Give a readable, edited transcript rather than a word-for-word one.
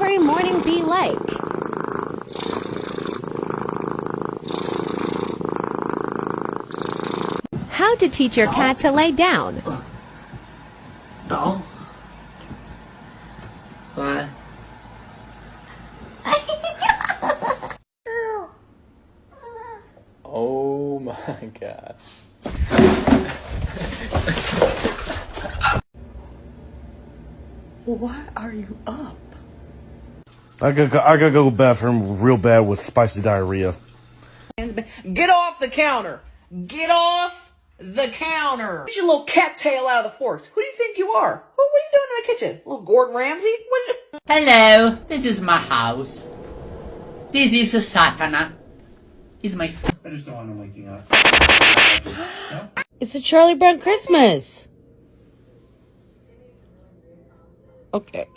every morning be like? How to teach your cat to lay down. Đó. Và Oh my god. Why are you up? I gotta go to the bathroom real bad with spicy diarrhea. Get off the counter! Get off the counter! Get your little cattail out of the forks. Who do you think you are? What are you doing in the kitchen? Little Gordon Ramsay? Hello, this is my house. This is Satana. Is my. I just don't want him waking up. No? It's a Charlie Brown Christmas. Okay.